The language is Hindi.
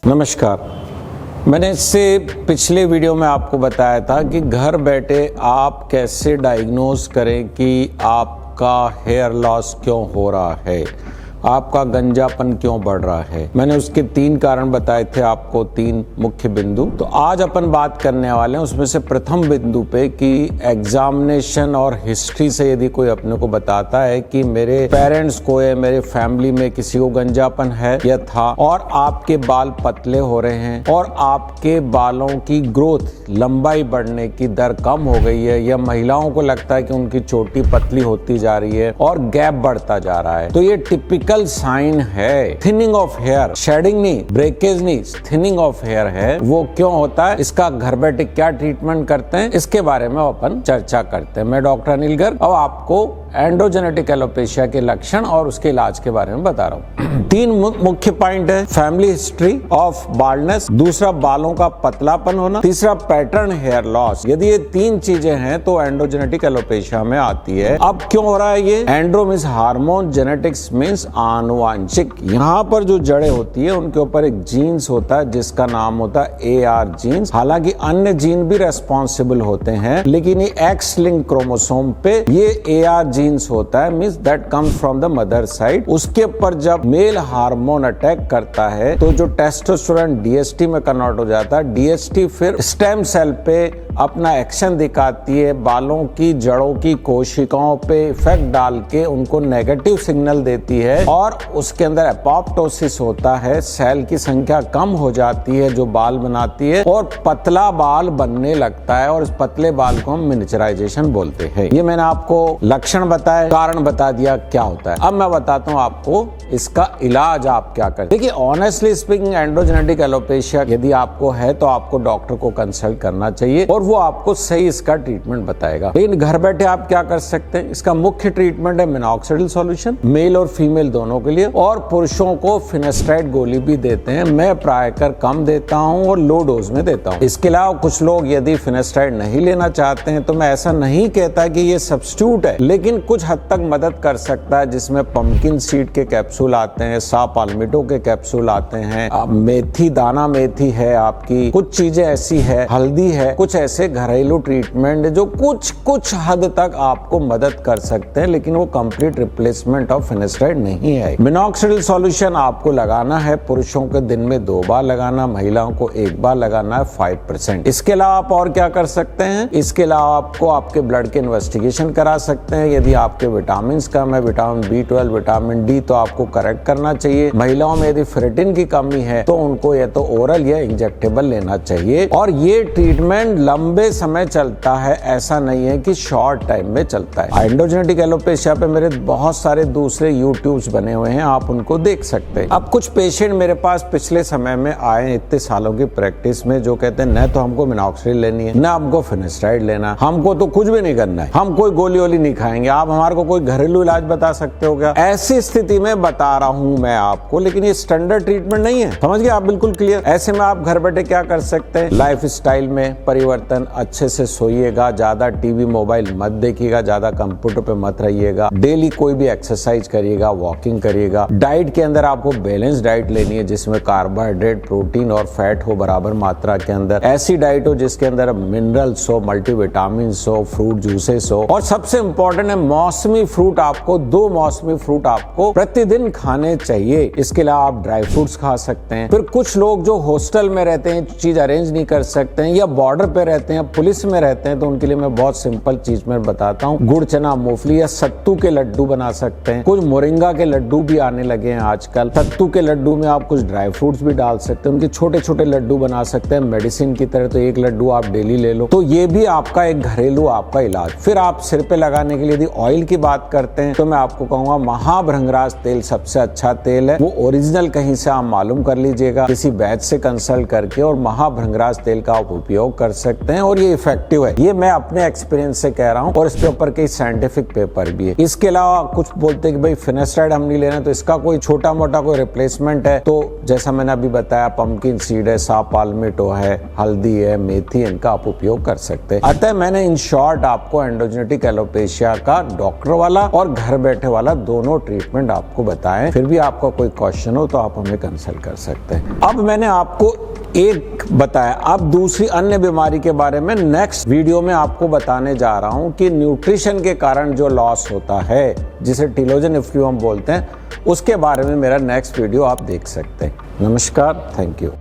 नमस्कार। मैंने इससे पिछले वीडियो में आपको बताया था कि घर बैठे आप कैसे डायग्नोज करें कि आपका हेयर लॉस क्यों हो रहा है, आपका गंजापन क्यों बढ़ रहा है। मैंने उसके 3 कारण बताए थे आपको, 3 मुख्य बिंदु। तो आज अपन बात करने वाले हैं उसमें से प्रथम बिंदु पे कि एग्जामिनेशन और हिस्ट्री से यदि कोई अपने को बताता है कि मेरे पेरेंट्स को या मेरे फैमिली में किसी को गंजापन है या था और आपके बाल पतले हो रहे हैं और आपके बालों की ग्रोथ, लंबाई बढ़ने की दर कम हो गई है, या महिलाओं को लगता है कि उनकी चोटी पतली होती जा रही है और गैप बढ़ता जा रहा है, तो ये टिपिकल साइन है थिनिंग ऑफ हेयर। शेडिंग नहीं, ब्रेकेज नहीं, थिनिंग ऑफ हेयर है। वो क्यों होता है, इसका घर बैठे क्या ट्रीटमेंट करते हैं, इसके बारे में अपन चर्चा करते हैं। मैं डॉक्टर अनिल गर्ग अब आपको एंड्रोजेनेटिक एलोपेशिया के लक्षण और उसके इलाज के बारे में बता रहा हूँ। 3 मुख्य पॉइंट है। फैमिली हिस्ट्री ऑफ बाल्डनेस, दूसरा बालों का पतलापन होना, तीसरा पैटर्न हेयर लॉस। यदि ये 3 चीजें हैं तो एंड्रोजेनेटिक एलोपेशिया में आती है। अब क्यों हो रहा है ये? Andro means hormone, genetics means आनुवांशिक। यहाँ पर जो जड़ें होती है उनके ऊपर एक जीन्स होता है जिसका नाम होता है AR जीन्स। हालांकि अन्य जीन भी रेस्पॉन्सिबल होते हैं, लेकिन ये X लिंक क्रोमोसोम पे ये AR जीन्स होता है, means that comes from the mother side. उसके ऊपर जब मेल हार्मोन अटैक करता है तो जो टेस्टोस्टेरोन DHT में कन्वर्ट हो जाता है। DHT फिर स्टेम सेल पे अपना एक्शन दिखाती है, बालों की जड़ों की कोशिकाओं पे इफेक्ट डाल के उनको नेगेटिव सिग्नल देती है और उसके अंदर एपोप्टोसिस होता है। सेल की संख्या कम हो जाती है जो बाल बनाती है और पतला बाल बनने लगता है और इस पतले बाल को हम मिनिचराइजेशन बोलते हैं। ये मैंने आपको लक्षण बताए, कारण बता दिया क्या होता है। अब मैं बताता हूँ आपको इसका इलाज आप क्या करें। देखिए, ऑनेस्टली स्पीकिंग, एंड्रोजेनेटिक एलोपेशिया यदि आपको है तो आपको डॉक्टर को कंसल्ट करना चाहिए और वो आपको सही इसका ट्रीटमेंट बताएगा। लेकिन घर बैठे आप क्या कर सकते हैं? इसका मुख्य ट्रीटमेंट है मिनॉक्सिडिल सॉल्यूशन, मेल और फीमेल दोनों के लिए, और पुरुषों को फिनेस्ट्राइड गोली भी देते हैं। मैं प्रायकर कम देता हूं और लो डोज में देता हूं। इसके अलावा कुछ लोग यदि फिनेस्ट्राइड नहीं लेना चाहते हैं तो मैं ऐसा नहीं कहता कि ये सब्स्टिट्यूट है, लेकिन कुछ हद तक मदद कर सकता है, जिसमें पंपकिन सीड के कैप्सूल आते हैं, सा पाल्मिटो के कैप्सूल आते हैं, मेथी, दाना मेथी है आपकी, कुछ चीजें ऐसी है, हल्दी है, कुछ ऐसे घरेलू ट्रीटमेंट जो कुछ हद तक आपको मदद कर सकते हैं, लेकिन वो कंप्लीट रिप्लेसमेंट ऑफ फिनेस्ट्राइड नहीं है। मिनॉक्सिडिल सॉल्यूशन आपको लगाना है, पुरुषों के दिन में 2 बार लगाना, महिलाओं को 1 बार लगाना है 5%। इसके अलावा आप और क्या कर सकते हैं? इसके अलावा आपको आपके ब्लड के इन्वेस्टिगेशन करा सकते हैं। यदि आपके विटामिन कम है, विटामिन B12, विटामिन D, तो आपको करेक्ट करना चाहिए। महिलाओं में यदि फेरेटिन की कमी है तो उनको या तो ओरल या इंजेक्टेबल लेना चाहिए। और ये ट्रीटमेंट लंबे समय चलता है, ऐसा नहीं है कि शॉर्ट टाइम में चलता है। एंड्रोजेनेटिक एलोपेशिया पे मेरे बहुत सारे दूसरे यूट्यूब्स बने हुए हैं, आप उनको देख सकते हैं। अब कुछ पेशेंट मेरे पास पिछले समय में आए इतने सालों की प्रैक्टिस में, जो कहते हैं न तो हमको मिनॉक्सिडिल लेनी है, न हमको फिनेस्ट्राइड लेना, हमको तो कुछ भी नहीं करना है, हम कोई गोली वोली नहीं खाएंगे, आप हमारे को कोई घरेलू इलाज बता सकते हो क्या? ऐसी स्थिति में बता रहा हूं मैं आपको, लेकिन ये स्टैंडर्ड ट्रीटमेंट नहीं है, समझ गए आप? बिल्कुल क्लियर। ऐसे में आप घर बैठे क्या कर सकते हैं? लाइफ स्टाइल में परिवर्तन, अच्छे से सोइएगा, ज्यादा टीवी मोबाइल मत देखिएगा, ज्यादा कंप्यूटर पे मत रहिएगा, डेली कोई भी एक्सरसाइज करिएगा, वॉकिंग करिएगा। डाइट के अंदर आपको बैलेंस डाइट लेनी है जिसमें कार्बोहाइड्रेट, प्रोटीन और फैट हो बराबर मात्रा के अंदर। ऐसी डाइट हो जिसके अंदर मिनरल्स हो, मल्टीविटामिन हो, फ्रूट जूसेस हो, और सबसे इंपॉर्टेंट है मौसमी फ्रूट। आपको 2 मौसमी फ्रूट आपको प्रतिदिन खाने चाहिए। इसके अलावा आप ड्राई फ्रूट्स खा सकते हैं। फिर कुछ लोग जो हॉस्टल में रहते हैं, चीज अरेंज नहीं कर सकते हैं, या बॉर्डर पे रहते हैं, पुलिस में रहते हैं, तो उनके लिए मैं बहुत सिंपल चीज मैं बताता हूँ। गुड़, चना, मूंगफली या सत्तू के लड्डू बना सकते हैं। कुछ मोरिंगा के लड्डू भी आने लगे हैं आजकल। सत्तू के लड्डू में आप कुछ ड्राई फ्रूट्स भी डाल सकते हैं, उनके छोटे छोटे लड्डू बना सकते हैं मेडिसिन की तरह। तो 1 लड्डू आप डेली ले लो, तो ये भी आपका एक घरेलू आपका इलाज। फिर आप सिर पे लगाने के लिए यदि ऑयल की बात करते हैं तो मैं आपको कहूंगा महाभृंगराज तेल सबसे अच्छा तेल है। वो ओरिजिनल कहीं से आप मालूम कर लीजिएगा, किसी बैच से कंसल्ट करके, और महाभृंगराज तेल का आप उपयोग कर सकते हैं और ये इफेक्टिव है। ये मैं अपने एक्सपीरियंस से कह रहा हूँ और इसके ऊपर कई साइंटिफिक पेपर भी है। इसके अलावा कुछ बोलते हैं कि भाई फिनेस्ट्राइड हम नहीं लेना, तो इसका कोई छोटा मोटा कोई रिप्लेसमेंट है तो जैसा मैंने अभी बताया, पंपकिन सीड है, सा पाल्मिटो है, हल्दी है, मेथी, इनका आप उपयोग कर सकते हैं। अतः मैंने इन शॉर्ट आपको एंडोजेनेटिक एलोपेशिया का डॉक्टर वाला और घर बैठे वाला दोनों ट्रीटमेंट आपको बताएं। फिर भी आपका कोई क्वेश्चन हो तो आप हमें कंसल्ट कर सकते हैं। अब मैंने आपको एक बताया, अब दूसरी अन्य बीमारी के बारे में नेक्स्ट वीडियो में आपको बताने जा रहा हूं कि न्यूट्रिशन के कारण जो लॉस होता है, जिसे टीलोजन इफ्लुएंजा बोलते हैं, उसके बारे में मेरा नेक्स्ट वीडियो आप देख सकते हैं। नमस्कार, थैंक यू।